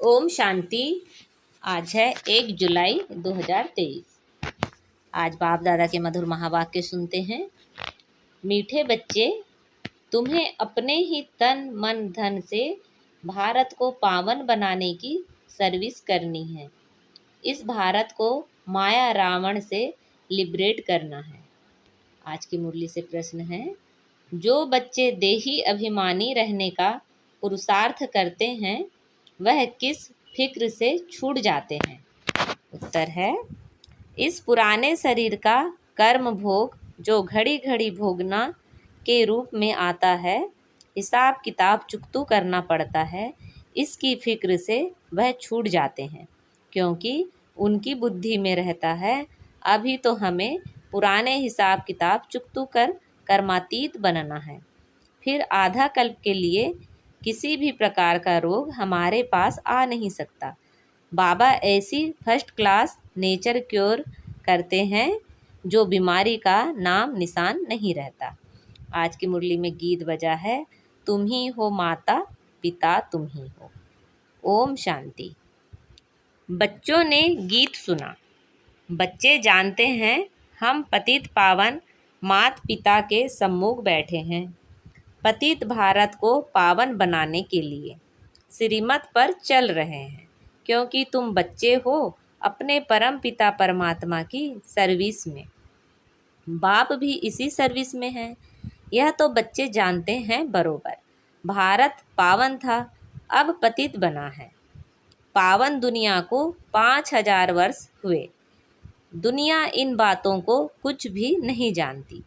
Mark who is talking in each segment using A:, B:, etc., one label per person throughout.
A: ओम शांति। आज है 1 जुलाई 2023। आज बाप दादा के मधुर महावाक्य सुनते हैं। मीठे बच्चे, तुम्हें अपने ही तन मन धन से भारत को पावन बनाने की सर्विस करनी है। इस भारत को माया रावण से लिबरेट करना है। आज की मुरली से प्रश्न है, जो बच्चे देही अभिमानी रहने का पुरुषार्थ करते हैं वह किस फिक्र से छूट जाते हैं? उत्तर है, इस पुराने शरीर का कर्म भोग जो घड़ी घड़ी भोगना के रूप में आता है, हिसाब किताब चुकतू करना पड़ता है, इसकी फिक्र से वह छूट जाते हैं, क्योंकि उनकी बुद्धि में रहता है अभी तो हमें पुराने हिसाब किताब चुकतू कर कर्मातीत बनना है। फिर आधा कल्प के लिए किसी भी प्रकार का रोग हमारे पास आ नहीं सकता। बाबा ऐसी फर्स्ट क्लास नेचर क्योर करते हैं जो बीमारी का नाम निशान नहीं रहता। आज की मुरली में गीत बजा है, तुम ही हो माता पिता तुम ही हो। ओम शांति। बच्चों ने गीत सुना। बच्चे जानते हैं हम पतित पावन मात पिता के सम्मुख बैठे हैं, पतित भारत को पावन बनाने के लिए श्रीमत पर चल रहे हैं, क्योंकि तुम बच्चे हो अपने परम पिता परमात्मा की सर्विस में। बाप भी इसी सर्विस में है। यह तो बच्चे जानते हैं बरोबर। भारत पावन था, अब पतित बना है। पावन दुनिया को 5000 वर्ष हुए। दुनिया इन बातों को कुछ भी नहीं जानती।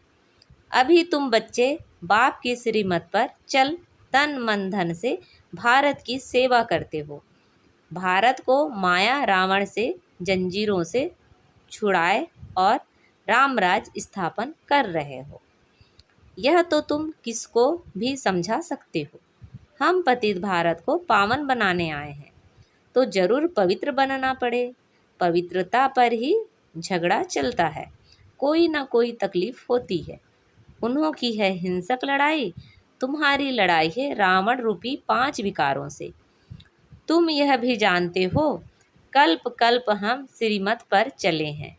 A: अभी तुम बच्चे बाप की श्रीमत पर चल तन मन धन से भारत की सेवा करते हो। भारत को माया रावण से जंजीरों से छुड़ाए और रामराज स्थापन कर रहे हो। यह तो तुम किसको भी समझा सकते हो। हम पतित भारत को पावन बनाने आए हैं, तो जरूर पवित्र बनना पड़े। पवित्रता पर ही झगड़ा चलता है, कोई ना कोई तकलीफ होती है। उन्हों की है हिंसक लड़ाई, तुम्हारी लड़ाई है रावण रूपी 5 विकारों से। तुम यह भी जानते हो कल्प कल्प हम श्रीमत पर चले हैं।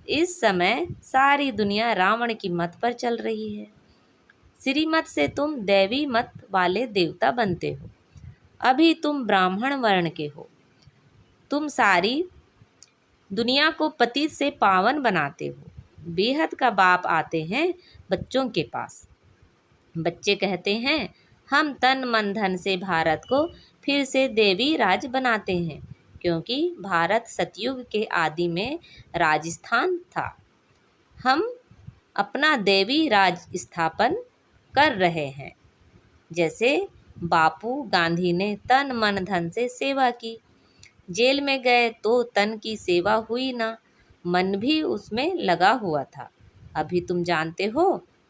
A: इस समय सारी दुनिया रावण की मत पर चल रही है। श्रीमत से तुम दैवी मत वाले देवता बनते हो। अभी तुम ब्राह्मण वर्ण के हो। तुम सारी दुनिया को पतित से पावन बनाते हो। बेहद का बाप आते हैं बच्चों के पास। बच्चे कहते हैं हम तन मन धन से भारत को फिर से देवी राज बनाते हैं, क्योंकि भारत सतयुग के आदि में राजस्थान था। हम अपना देवी राज स्थापन कर रहे हैं। जैसे बापू गांधी ने तन मन धन से सेवा की। जेल में गए तो तन की सेवा हुई ना, मन भी उसमें लगा हुआ था। अभी तुम जानते हो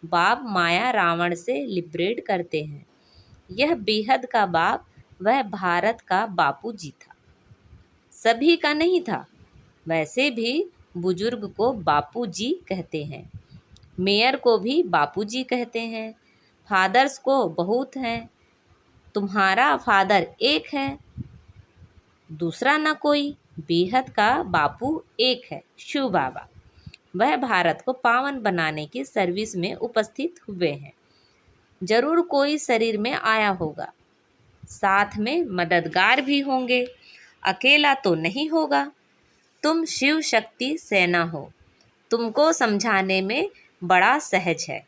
A: बाप माया रावण से लिबरेट करते हैं। यह बेहद का बाप वह भारत का बापू जी था, सभी का नहीं था। वैसे भी बुजुर्ग को बापू जी कहते हैं, मेयर को भी बापू जी कहते हैं, फादर्स को बहुत हैं। तुम्हारा फादर एक है, दूसरा न कोई। बेहद का बापू एक है, शिव बाबा। वह भारत को पावन बनाने की सर्विस में उपस्थित हुए हैं। जरूर कोई शरीर में आया होगा, साथ में मददगार भी होंगे, अकेला तो नहीं होगा। तुम शिव शक्ति सेना हो, तुमको समझाने में बड़ा सहज है।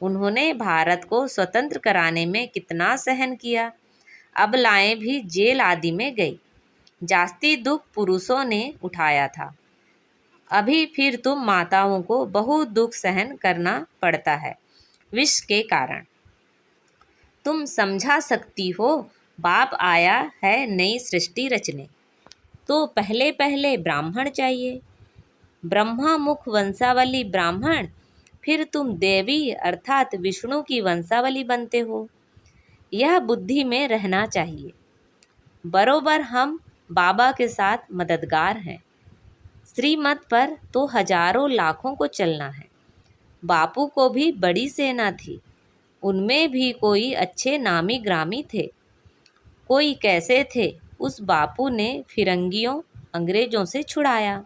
A: उन्होंने भारत को स्वतंत्र कराने में कितना सहन किया। अबलाएं भी जेल आदि में गई। जास्ती दुख पुरुषों ने उठाया था। अभी फिर तुम माताओं को बहुत दुख सहन करना पड़ता है विष के कारण। तुम समझा सकती हो बाप आया है नई सृष्टि रचने, तो पहले पहले ब्राह्मण चाहिए। ब्रह्मा मुख वंशावली ब्राह्मण, फिर तुम देवी अर्थात विष्णु की वंशावली बनते हो। यह बुद्धि में रहना चाहिए। बरोबर हम बाबा के साथ मददगार हैं। श्रीमत पर तो हजारों लाखों को चलना है। बापू को भी बड़ी सेना थी, उनमें भी कोई अच्छे नामी ग्रामी थे, कोई कैसे थे उस बापू ने फिरंगियों अंग्रेजों से छुड़ाया।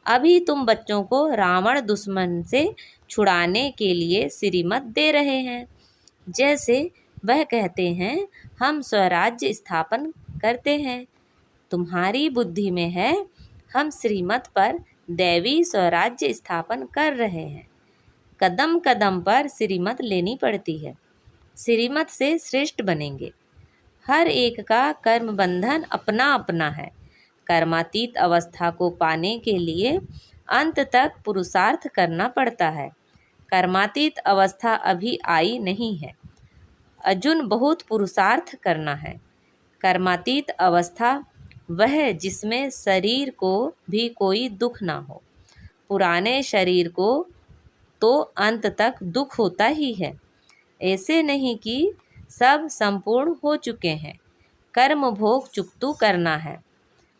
A: अभी तुम बच्चों को रावण दुश्मन से छुड़ाने के लिए श्रीमत दे रहे हैं। जैसे वह कहते हैं हम स्वराज्य स्थापन करते हैं। तुम्हारी बुद्धि में है हम श्रीमत पर दैवी स्वराज्य स्थापन कर रहे हैं। कदम कदम पर श्रीमत लेनी पड़ती है। श्रीमत से श्रेष्ठ बनेंगे। हर एक का कर्म बंधन अपना अपना है। कर्मातीत अवस्था को पाने के लिए अंत तक पुरुषार्थ करना पड़ता है। कर्मातीत अवस्था अभी आई नहीं है। अर्जुन बहुत पुरुषार्थ करना है। कर्मातीत अवस्था वह जिसमें शरीर को भी कोई दुख ना हो। पुराने शरीर को तो अंत तक दुख होता ही है। ऐसे नहीं कि सब संपूर्ण हो चुके हैं। कर्म भोग चुकतू करना है।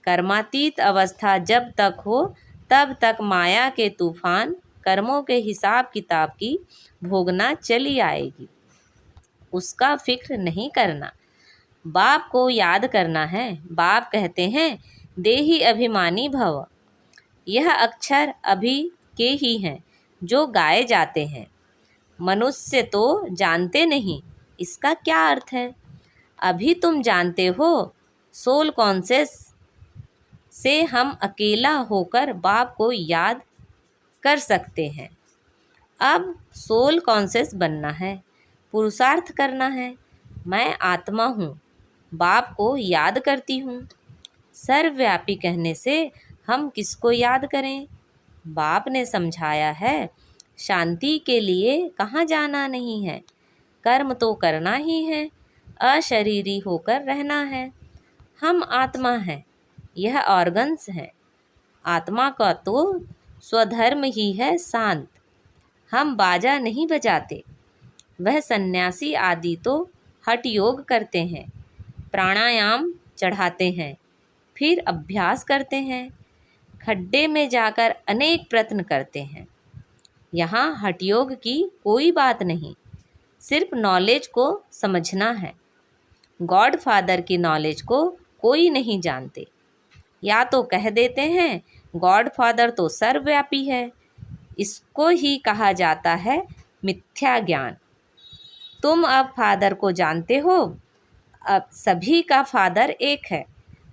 A: कर्मातीत अवस्था जब तक हो तब तक माया के तूफान कर्मों के हिसाब किताब की भोगना चली आएगी। उसका फिक्र नहीं करना। बाप को याद करना है। बाप कहते हैं देही अभिमानी भव। यह अक्षर अभी के ही हैं जो गाए जाते हैं। मनुष्य तो जानते नहीं इसका क्या अर्थ है। अभी तुम जानते हो। सोल कॉन्शियस से हम अकेला होकर बाप को याद कर सकते हैं। अब सोल कॉन्शियस बनना है, पुरुषार्थ करना है। मैं आत्मा हूँ, बाप को याद करती हूँ। सर्वव्यापी कहने से हम किसको याद करें? बाप ने समझाया है शांति के लिए कहाँ जाना नहीं है। कर्म तो करना ही है, अशरीरी होकर रहना है। हम आत्मा हैं, यह ऑर्गन्स हैं। आत्मा का तो स्वधर्म ही है शांत। हम बाजा नहीं बजाते। वह सन्यासी आदि तो हठ योग करते हैं, प्राणायाम चढ़ाते हैं, फिर अभ्यास करते हैं, खड्डे में जाकर अनेक प्रयत्न करते हैं। यहाँ हठ योग की कोई बात नहीं, सिर्फ नॉलेज को समझना है। गॉड फादर की नॉलेज को कोई नहीं जानते। या तो कह देते हैं गॉड फादर तो सर्वव्यापी है। इसको ही कहा जाता है मिथ्या ज्ञान। तुम अब फादर को जानते हो। अब सभी का फादर एक है।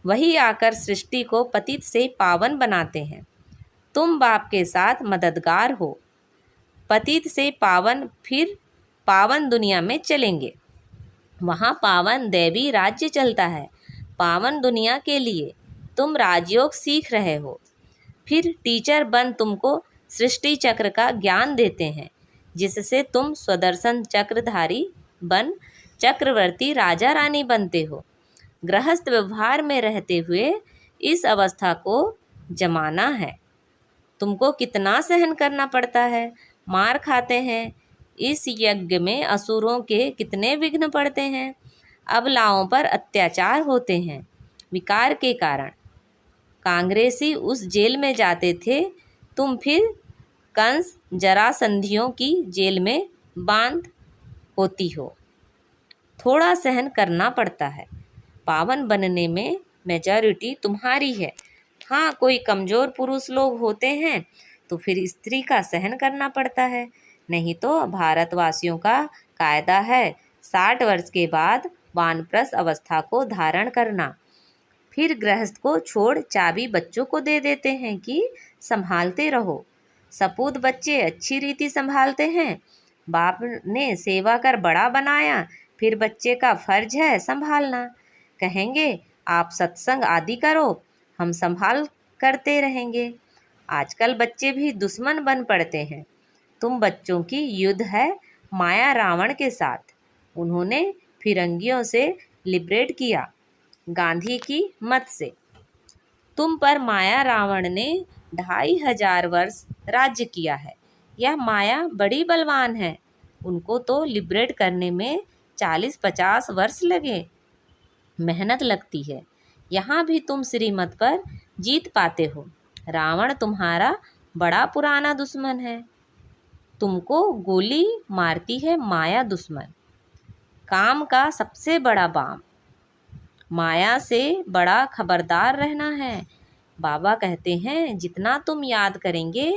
A: वही आकर सृष्टि को पतित से पावन बनाते हैं। तुम बाप के साथ मददगार हो। पतित से पावन फिर पावन दुनिया में चलेंगे। वहाँ पावन दैवी राज्य चलता है। पावन दुनिया के लिए तुम राजयोग सीख रहे हो। फिर टीचर बन तुमको सृष्टि चक्र का ज्ञान देते हैं, जिससे तुम स्वदर्शन चक्रधारी बन चक्रवर्ती राजा रानी बनते हो। गृहस्थ व्यवहार में रहते हुए इस अवस्था को जमाना है। तुमको कितना सहन करना पड़ता है, मार खाते हैं। इस यज्ञ में असुरों के कितने विघ्न पड़ते हैं। अबलाओं पर अत्याचार होते हैं विकार के कारण। कांग्रेसी उस जेल में जाते थे, तुम फिर कंस जरासंधियों की जेल में बांध होती हो। थोड़ा सहन करना पड़ता है। पावन बनने में मेजॉरिटी तुम्हारी है। हाँ, कोई कमज़ोर पुरुष लोग होते हैं तो फिर स्त्री का सहन करना पड़ता है। नहीं तो भारतवासियों का कायदा है 60 वर्ष के बाद वानप्रस्थ अवस्था को धारण करना। फिर गृहस्थ को छोड़ चाबी बच्चों को दे देते हैं कि संभालते रहो। सपूत बच्चे अच्छी रीति संभालते हैं। बाप ने सेवा कर बड़ा बनाया, फिर बच्चे का फर्ज है संभालना। कहेंगे आप सत्संग आदि करो, हम संभाल करते रहेंगे। आजकल बच्चे भी दुश्मन बन पड़ते हैं। तुम बच्चों की युद्ध है माया रावण के साथ। उन्होंने फिरंगियों से लिबरेट किया गांधी की मत से। तुम पर माया रावण ने 2500 वर्ष राज्य किया है। यह माया बड़ी बलवान है। उनको तो लिबरेट करने में 40-50 वर्ष लगे। मेहनत लगती है। यहाँ भी तुम श्रीमत पर जीत पाते हो। रावण तुम्हारा बड़ा पुराना दुश्मन है। तुमको गोली मारती है माया दुश्मन, काम का सबसे बड़ा बाम। माया से बड़ा खबरदार रहना है। बाबा कहते हैं जितना तुम याद करेंगे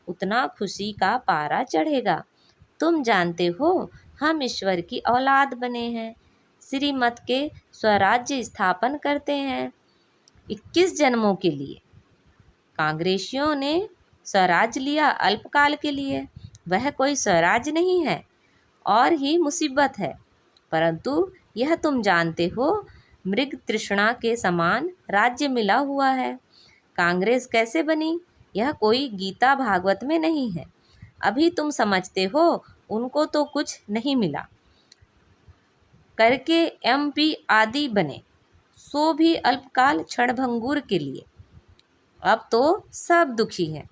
A: उतना खुशी का पारा चढ़ेगा। तुम जानते हो हम ईश्वर की औलाद बने हैं, श्रीमत के स्वराज्य स्थापन करते हैं 21 जन्मों के लिए। कांग्रेसियों ने स्वराज लिया अल्पकाल के लिए, वह कोई स्वराज नहीं है और ही मुसीबत है। परंतु यह तुम जानते हो मृग तृष्णा के समान राज्य मिला हुआ है। कांग्रेस कैसे बनी यह कोई गीता भागवत में नहीं है। अभी तुम समझते हो उनको तो कुछ नहीं मिला करके MP आदि बने, सो भी अल्पकाल क्षणभंगुर के लिए। अब तो सब दुखी हैं।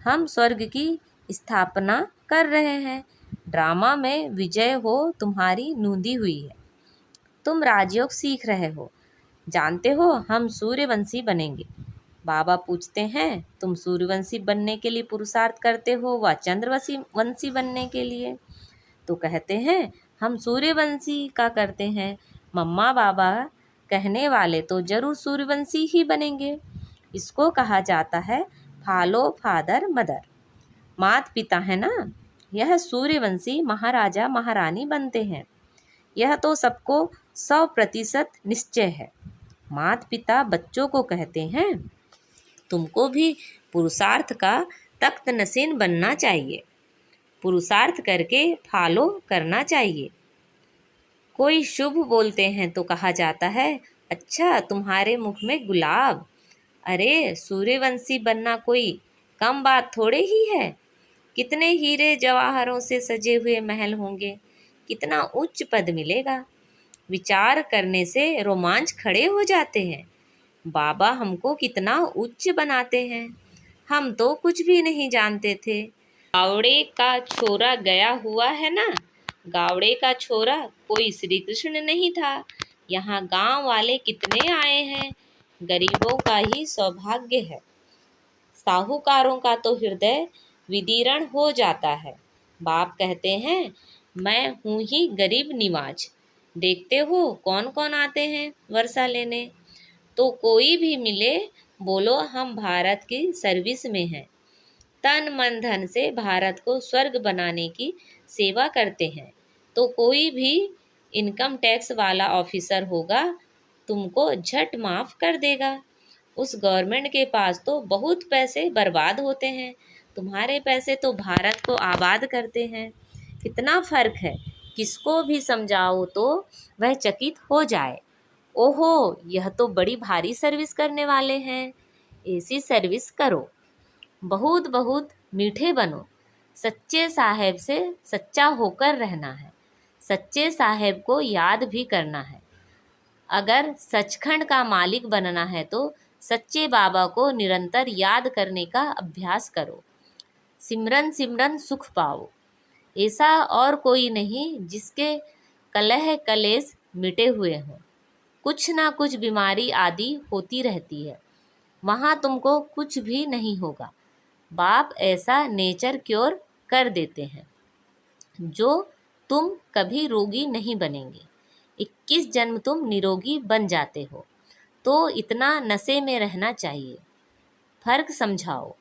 A: हम स्वर्ग की स्थापना कर रहे हैं। ड्रामा में विजय हो तुम्हारी नूंदी हुई है। तुम राजयोग सीख रहे हो। जानते हो हम सूर्यवंशी बनेंगे। बाबा पूछते हैं तुम सूर्यवंशी बनने के लिए पुरुषार्थ करते हो व चंद्रवंशी बनने के लिए? तो कहते हैं हम सूर्यवंशी का करते हैं। मम्मा बाबा कहने वाले तो जरूर सूर्यवंशी ही बनेंगे। इसको कहा जाता है फॉलो फादर मदर, मात पिता है ना। यह सूर्यवंशी महाराजा महारानी बनते हैं। यह तो सबको 100% निश्चय है। मात पिता बच्चों को कहते हैं तुमको भी पुरुषार्थ का तख्त नशीन बनना चाहिए, पुरुषार्थ करके फॉलो करना चाहिए। कोई शुभ बोलते हैं तो कहा जाता है अच्छा तुम्हारे मुख में गुलाब। अरे सूर्यवंशी बनना कोई कम बात थोड़े ही है। कितने हीरे जवाहरों से सजे हुए महल होंगे, कितना उच्च पद मिलेगा। विचार करने से रोमांच खड़े हो जाते हैं। बाबा हमको कितना उच्च बनाते हैं। हम तो कुछ भी नहीं जानते थे। गावड़े का छोरा गया हुआ है ना। गावड़े का छोरा कोई श्री कृष्ण नहीं था। यहाँ गांव वाले कितने आए हैं। गरीबों का ही सौभाग्य है। साहूकारों का तो हृदय विदीर्ण हो जाता है। बाप कहते हैं मैं हूँ ही गरीब निवाज। देखते हो कौन कौन आते हैं वर्षा लेने। तो कोई भी मिले बोलो हम भारत की सर्विस में हैं, तन मन धन से भारत को स्वर्ग बनाने की सेवा करते हैं। तो कोई भी इनकम टैक्स वाला ऑफिसर होगा तुमको झट माफ कर देगा। उस गवर्नमेंट के पास तो बहुत पैसे बर्बाद होते हैं, तुम्हारे पैसे तो भारत को आबाद करते हैं। कितना फर्क है। किसको भी समझाओ तो वह चकित हो जाए। ओहो यह तो बड़ी भारी सर्विस करने वाले हैं। ऐसी सर्विस करो, बहुत बहुत मीठे बनो। सच्चे साहेब से सच्चा होकर रहना है। सच्चे साहेब को याद भी करना है। अगर सचखंड का मालिक बनना है तो सच्चे बाबा को निरंतर याद करने का अभ्यास करो। सिमरन सिमरन सुख पाओ। ऐसा और कोई नहीं जिसके कलह कलेश मिटे हुए हों। कुछ ना कुछ बीमारी आदि होती रहती है, वहाँ तुमको कुछ भी नहीं होगा। बाप ऐसा नेचर क्योर कर देते हैं जो तुम कभी रोगी नहीं बनेंगे। 21 जन्म तुम निरोगी बन जाते हो तो इतना नशे में रहना चाहिए। फर्क समझाओ।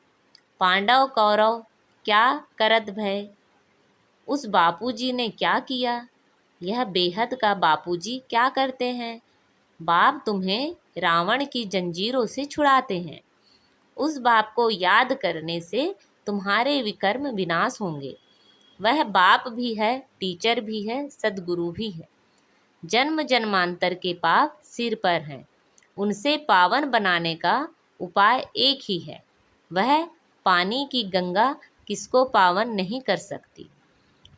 A: पांडव कौरव क्या करत भय, उस बापूजी ने क्या किया। यह बेहद का बापूजी क्या करते हैं। बाप तुम्हें रावण की जंजीरों से छुड़ाते हैं। उस बाप को याद करने से तुम्हारे विकर्म विनाश होंगे। वह बाप भी है, टीचर भी है, सद्गुरु भी है। जन्म जन्मांतर के पाप सिर पर हैं। उनसे पावन बनाने का उपाय एक ही है। वह पानी की गंगा किसको पावन नहीं कर सकती।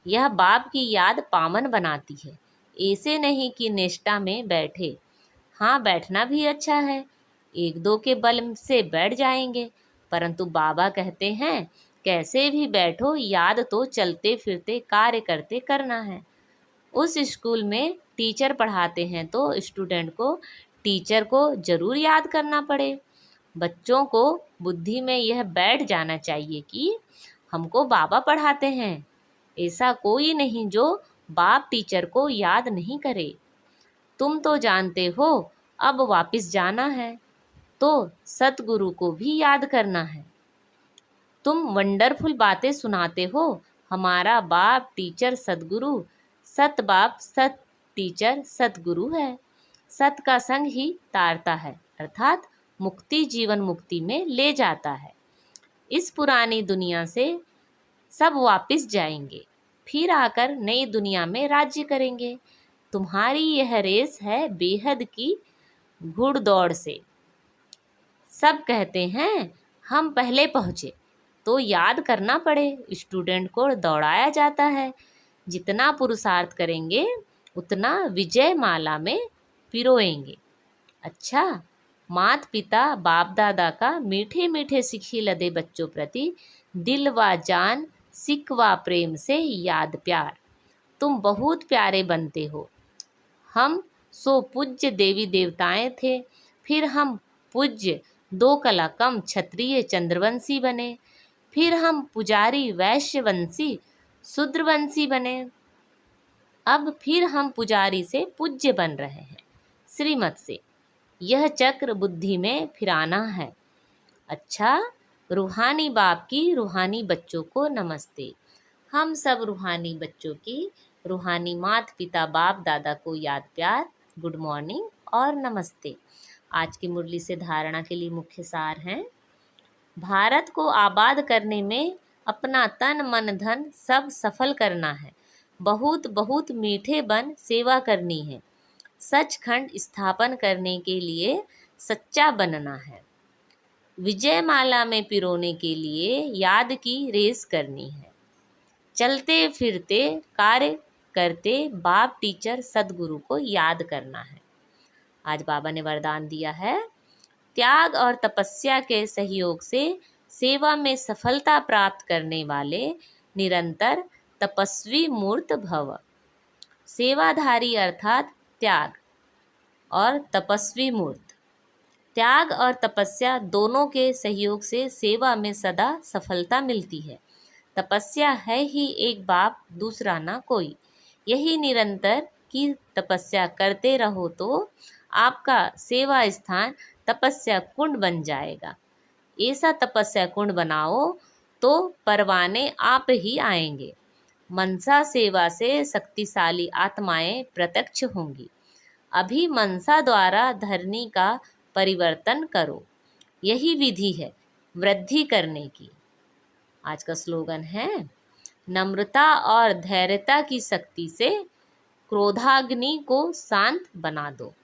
A: यह बाप की याद पावन बनाती है। ऐसे नहीं कि निष्ठा में बैठे। हाँ बैठना भी अच्छा है, एक दो के बल से बैठ जाएंगे, परंतु बाबा कहते हैं कैसे भी बैठो याद तो चलते फिरते कार्य करते करना है। उस स्कूल में टीचर पढ़ाते हैं तो स्टूडेंट को टीचर को जरूर याद करना पड़े। बच्चों को बुद्धि में यह बैठ जाना चाहिए कि हमको बाबा पढ़ाते हैं। ऐसा कोई नहीं जो बाप टीचर को याद नहीं करे। तुम तो जानते हो अब वापस जाना है तो सतगुरु को भी याद करना है। तुम वंडरफुल बातें सुनाते हो, हमारा बाप टीचर सतगुरु, सत बाप सत टीचर सतगुरु है। सत का संग ही तारता है, अर्थात मुक्ति जीवन मुक्ति में ले जाता है। इस पुरानी दुनिया से सब वापस जाएंगे, फिर आकर नई दुनिया में राज्य करेंगे। तुम्हारी यह रेस है बेहद की घुड़दौड़ से। सब कहते हैं हम पहले पहुँचे, तो याद करना पड़े स्टूडेंट को दौड़ाया जाता है। जितना पुरुषार्थ करेंगे उतना विजय माला में पिरोएंगे। अच्छा, मात पिता बाप दादा का मीठे मीठे सिखी लदे बच्चों प्रति दिल व जान सिक व प्रेम से याद प्यार। तुम बहुत प्यारे बनते हो। हम सो पूज्य देवी देवताएं थे, फिर हम पूज्य दो कला कम क्षत्रिय चंद्रवंशी बने, फिर हम पुजारी वैश्यवंशी शूद्रवंशी बने, अब फिर हम पुजारी से पूज्य बन रहे हैं श्रीमत से। यह चक्र बुद्धि में फिराना है। अच्छा, रूहानी बाप की रूहानी बच्चों को नमस्ते। हम सब रूहानी बच्चों की रूहानी माता पिता बाप दादा को याद प्यार, गुड मॉर्निंग और नमस्ते। आज की मुरली से धारणा के लिए मुख्य सार हैं। भारत को आबाद करने में अपना तन मन धन सब सफल करना है। बहुत बहुत मीठे बन सेवा करनी है। सचखंड स्थापन करने के लिए सच्चा बनना है। विजय माला में पिरोने के लिए याद की रेस करनी है। चलते फिरते कार्य करते बाप टीचर सदगुरु को याद करना है। आज बाबा ने वरदान दिया है, त्याग और तपस्या के सहयोग से सेवा में सफलता प्राप्त करने वाले निरंतर तपस्वी मूर्त भव। सेवाधारी अर्थात त्याग और तपस्वी मूर्त। त्याग और तपस्या दोनों के सहयोग से सेवा में सदा सफलता मिलती है। तपस्या है ही एक बाप, दूसरा ना कोई। यही निरंतर की तपस्या करते रहो तो आपका सेवा स्थान तपस्या कुंड बन जाएगा। ऐसा तपस्या कुंड बनाओ तो परवाने आप ही आएंगे। मनसा सेवा से शक्तिशाली आत्माएं प्रत्यक्ष होंगी। अभी मनसा द्वारा धरनी का परिवर्तन करो। यही विधि है वृद्धि करने की। आज का स्लोगन है, नम्रता और धैर्यता की शक्ति से क्रोधाग्नि को शांत बना दो।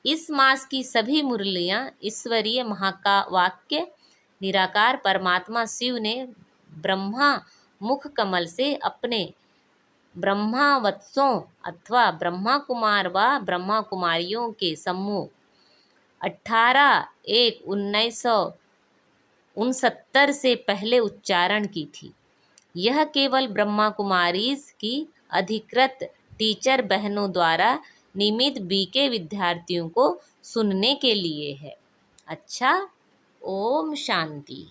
A: इस मास की सभी मुरलियां ईश्वरीय महावाक्य निराकार परमात्मा शिव ने ब्रह्मा मुख कमल से अपने ब्रह्मावत्सों अथवा ब्रह्मा कुमार व ब्रह्मा कुमारियों के सम्मुख 18/1/1969 से पहले उच्चारण की थी। यह केवल ब्रह्मा कुमारीज की अधिकृत टीचर बहनों द्वारा नियमित बीके विद्यार्थियों को सुनने के लिए है। अच्छा, ओम शांति।